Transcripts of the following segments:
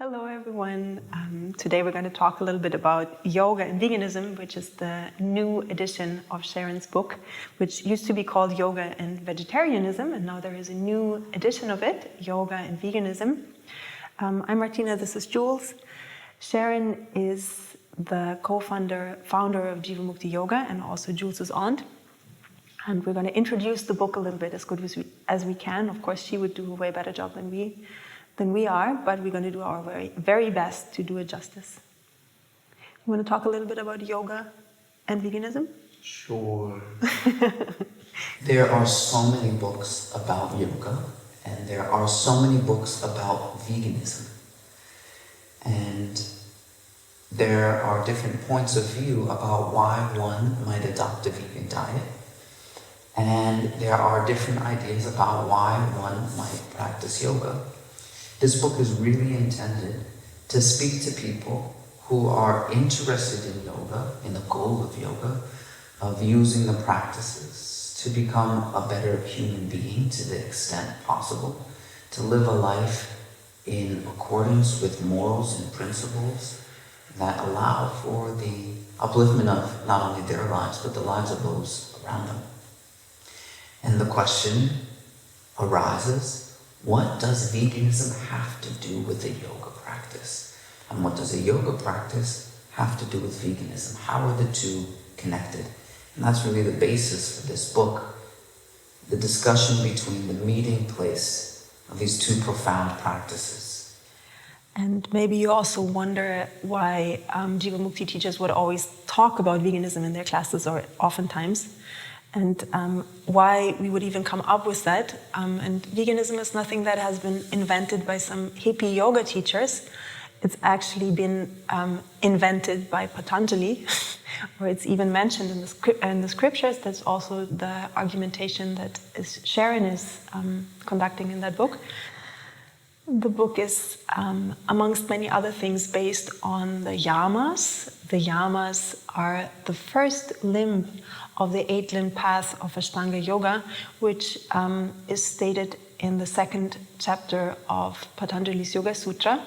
Hello everyone. Today we're going to talk a little bit about yoga and veganism, which is the new edition of Sharon's book, which used to be called Yoga and Vegetarianism, and now there is a new edition of it, Yoga and Veganism. I'm Martyna, this is Jules. Sharon is the founder of Jivamukti Yoga and also Jules' aunt. And we're going to introduce the book a little bit as good as we can. Of course, she would do a way better job than we are, but we're going to do our very best to do it justice. You want to talk a little bit about yoga and veganism? Sure. There are so many books about yoga, and there are so many books about veganism. And there are different points of view about why one might adopt a vegan diet. And there are different ideas about why one might practice yoga. This book is really intended to speak to people who are interested in yoga, in the goal of yoga, of using the practices to become a better human being to the extent possible, to live a life in accordance with morals and principles that allow for the upliftment of not only their lives, but the lives of those around them. And the question arises, what does veganism have to do with a yoga practice? And what does a yoga practice have to do with veganism? How are the two connected? And that's really the basis for this book, the discussion between the meeting place of these two profound practices. And maybe you also wonder why Jivamukti teachers would always talk about veganism in their classes, or oftentimes, and why we would even come up with that. And veganism is nothing that has been invented by some hippie yoga teachers. It's actually been invented by Patanjali, or it's even mentioned in the scriptures. That's also the argumentation that Sharon is conducting in that book. The book is, amongst many other things, based on the yamas. The yamas are the first limb of the 8-limb path of Ashtanga Yoga, which is stated in the second chapter of Patanjali's Yoga Sutra,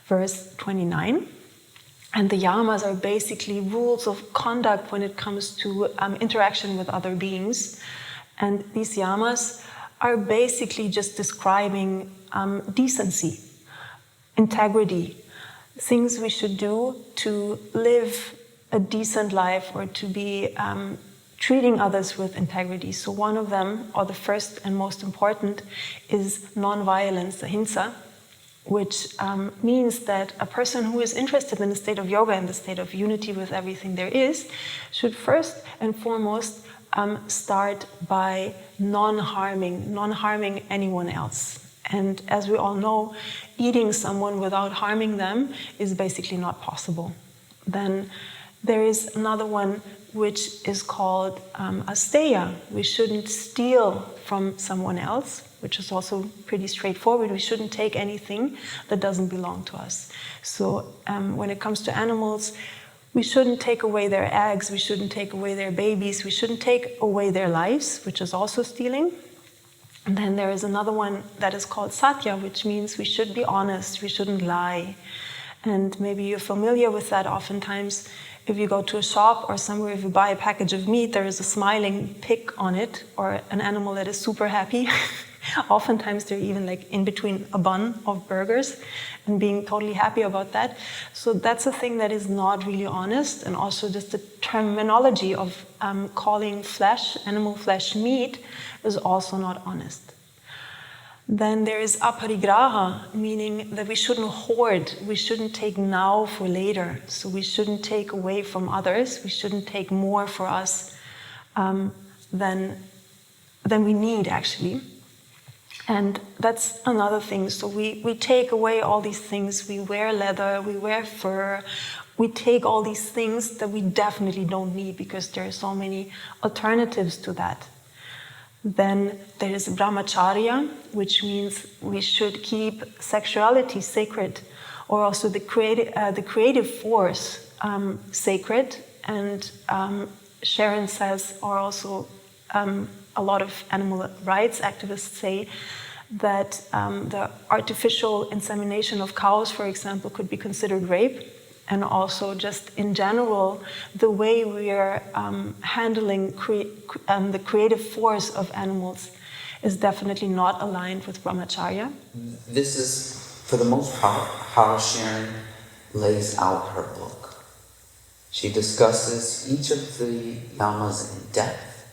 verse 29. And the yamas are basically rules of conduct when it comes to interaction with other beings. And these yamas are basically just describing decency, integrity, things we should do to live a decent life or to be treating others with integrity. So one of them, or the first and most important, is non-violence, ahimsa, which means that a person who is interested in the state of yoga and the state of unity with everything there is, should first and foremost start by non-harming anyone else. And as we all know, eating someone without harming them is basically not possible. Then there is another one which is called asteya. We shouldn't steal from someone else, which is also pretty straightforward. We shouldn't take anything that doesn't belong to us. So when it comes to animals, we shouldn't take away their eggs, we shouldn't take away their babies, we shouldn't take away their lives, which is also stealing. And then there is another one that is called satya, which means we should be honest, we shouldn't lie. And maybe you're familiar with that. Oftentimes, if you go to a shop or somewhere, if you buy a package of meat, there is a smiling pig on it, or an animal that is super happy. Oftentimes they're even like in between a bun of burgers and being totally happy about that. So that's a thing that is not really honest, and also just the terminology of calling animal flesh, meat is also not honest. Then there is aparigraha, meaning that we shouldn't hoard, we shouldn't take now for later. So we shouldn't take away from others, we shouldn't take more for us than we need, actually. And that's another thing. So we take away all these things. We wear leather, we wear fur. We take all these things that we definitely don't need because there are so many alternatives to that. Then there is brahmacharya, which means we should keep sexuality sacred, or also the creative force sacred. And Sharon says, or also a lot of animal rights activists say, that the artificial insemination of cows, for example, could be considered rape. And also just in general, the way we are handling the creative force of animals is definitely not aligned with brahmacharya. This is, for the most part, how Sharon lays out her book. She discusses each of the yamas in depth,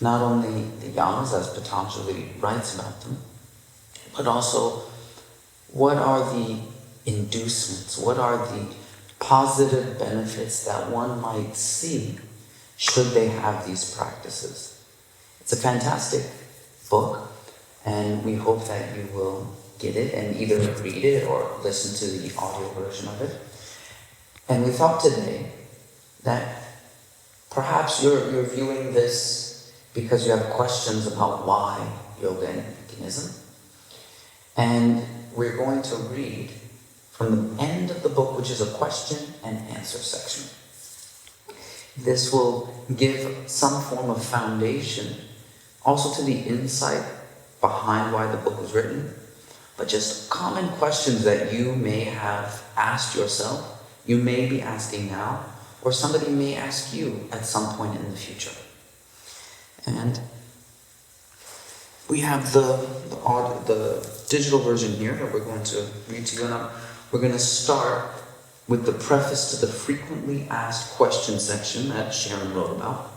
not only the yamas as Patanjali writes about them, but also what are the inducements, what are the positive benefits that one might see should they have these practices. It's a fantastic book, and we hope that you will get it and either read it or listen to the audio version of it. And we thought today that perhaps you're viewing this because you have questions about why yoga and veganism. And we're going to read from the end of the book, which is a question and answer section. This will give some form of foundation also to the insight behind why the book was written, but just common questions that you may have asked yourself, you may be asking now, or somebody may ask you at some point in the future. And we have the digital version here that we're going to read to you, and we're going to start with the preface to the frequently asked questions section that Sharon wrote about.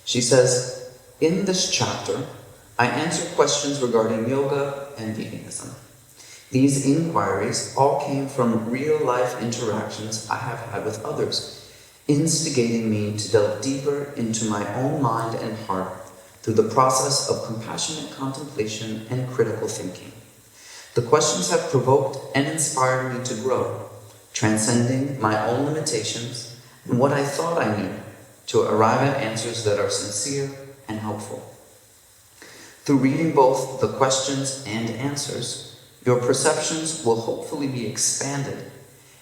She says, in this chapter, I answer questions regarding yoga and veganism. These inquiries all came from real-life interactions I have had with others, instigating me to delve deeper into my own mind and heart through the process of compassionate contemplation and critical thinking. The questions have provoked and inspired me to grow, transcending my own limitations and what I thought I knew to arrive at answers that are sincere and helpful. Through reading both the questions and answers, your perceptions will hopefully be expanded,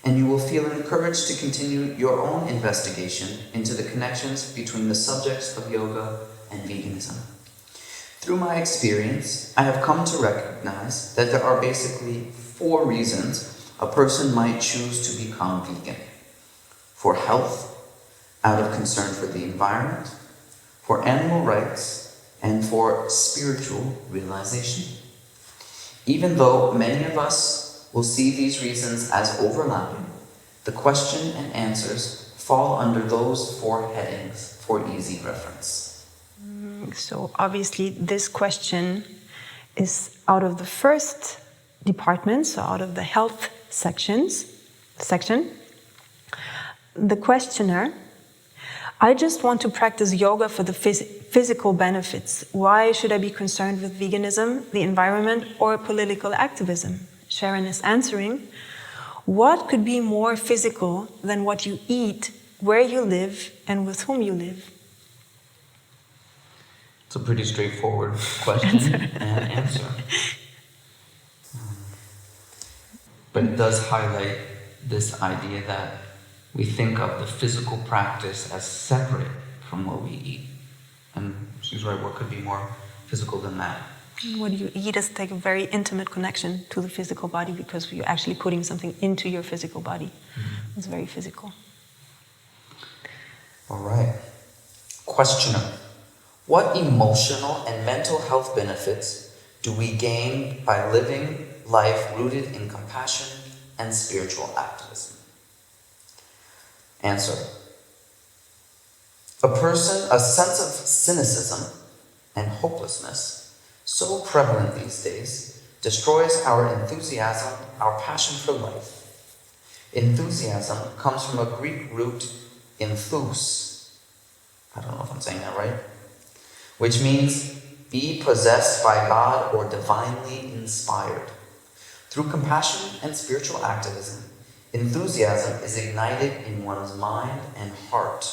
and you will feel encouraged to continue your own investigation into the connections between the subjects of yoga and veganism. Through my experience, I have come to recognize that there are basically 4 reasons a person might choose to become vegan. For health, out of concern for the environment, for animal rights, and for spiritual realization. Even though many of us will see these reasons as overlapping, the question and answers fall under those 4 headings for easy reference. So obviously this question is out of the first department, so out of the health section. The questioner, I just want to practice yoga for the physical benefits. Why should I be concerned with veganism, the environment, or political activism? Sharon is answering, what could be more physical than what you eat, where you live, and with whom you live? It's a pretty straightforward question and answer. But it does highlight this idea that we think of the physical practice as separate from what we eat. And she's right, what could be more physical than that? What you eat is like a very intimate connection to the physical body because you're actually putting something into your physical body. Mm-hmm. It's very physical. All right. Questioner. What emotional and mental health benefits do we gain by living life rooted in compassion and spiritual activism? Answer. A sense of cynicism and hopelessness, so prevalent these days, destroys our enthusiasm, our passion for life. Enthusiasm comes from a Greek root, enthous. I don't know if I'm saying that right. Which means be possessed by God or divinely inspired. Through compassion and spiritual activism, enthusiasm is ignited in one's mind and heart,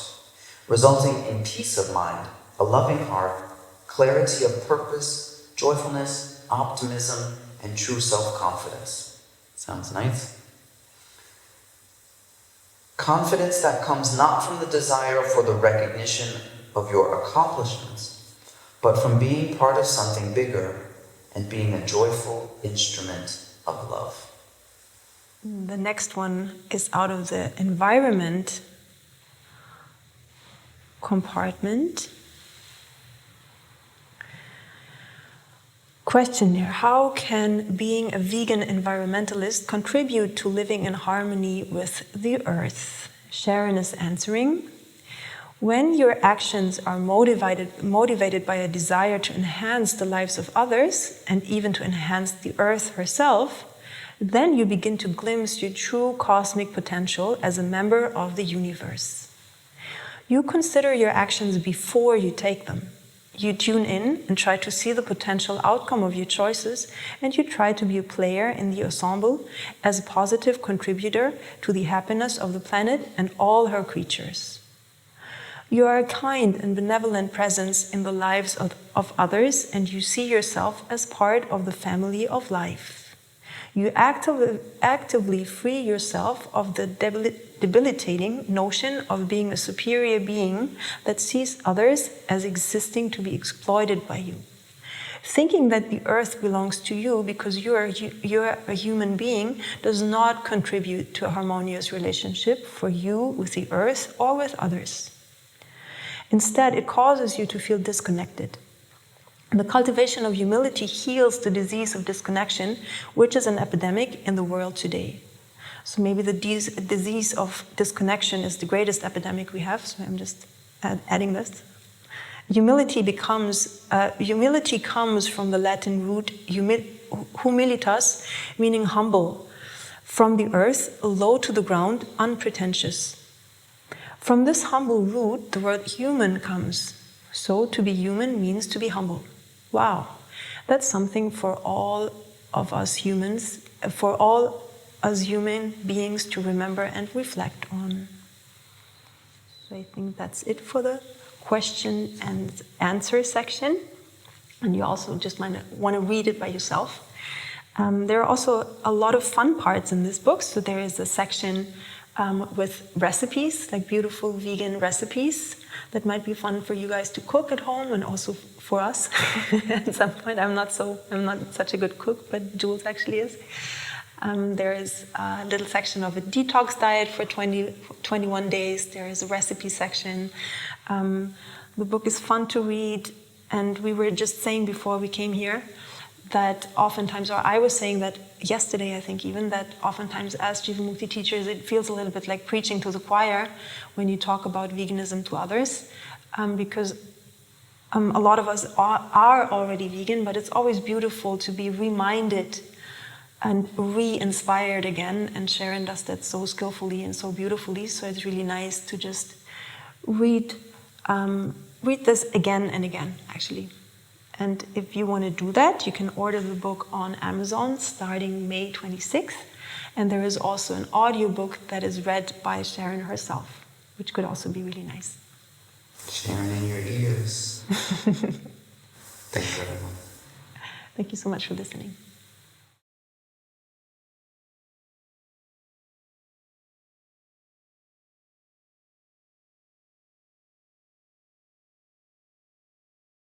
resulting in peace of mind, a loving heart, clarity of purpose, joyfulness, optimism, and true self-confidence. Sounds nice. Confidence that comes not from the desire for the recognition of your accomplishments, but from being part of something bigger and being a joyful instrument of love. The next one is out of the environment compartment. Question here: how can being a vegan environmentalist contribute to living in harmony with the earth? Sharon is answering: when your actions are motivated by a desire to enhance the lives of others and even to enhance the earth herself, then you begin to glimpse your true cosmic potential as a member of the universe. You consider your actions before you take them. You tune in and try to see the potential outcome of your choices, and you try to be a player in the ensemble as a positive contributor to the happiness of the planet and all her creatures. You are a kind and benevolent presence in the lives of others, and you see yourself as part of the family of life. You actively free yourself of the debilitating notion of being a superior being that sees others as existing to be exploited by you. Thinking that the earth belongs to you because you're a human being does not contribute to a harmonious relationship for you with the earth or with others. Instead, it causes you to feel disconnected. The cultivation of humility heals the disease of disconnection, which is an epidemic in the world today. So maybe the disease of disconnection is the greatest epidemic we have, so I'm just adding this. Humility comes from the Latin root humilitas, meaning humble, from the earth, low to the ground, unpretentious. From this humble root, the word human comes. So to be human means to be humble. Wow, that's something for all of us humans, for all us human beings to remember and reflect on. So I think that's it for the question and answer section. And you also just might want to read it by yourself. There are also a lot of fun parts in this book. So there is a section with recipes, like beautiful vegan recipes that might be fun for you guys to cook at home, and also for us. At some point, I'm not such a good cook, but Jules actually is. There is a little section of a detox diet for 21 days. There is a recipe section. The book is fun to read, and we were just saying before we came here that oftentimes, or I was saying that yesterday, I think even, that oftentimes as Jivamukti teachers, it feels a little bit like preaching to the choir when you talk about veganism to others, because a lot of us are already vegan, but it's always beautiful to be reminded and re-inspired again, and Sharon does that so skillfully and so beautifully, so it's really nice to just read this again and again, actually. And if you want to do that, you can order the book on Amazon starting May 26th. And there is also an audiobook that is read by Sharon herself, which could also be really nice. Sharon in your ears. Thank you, everyone. Thank you so much for listening.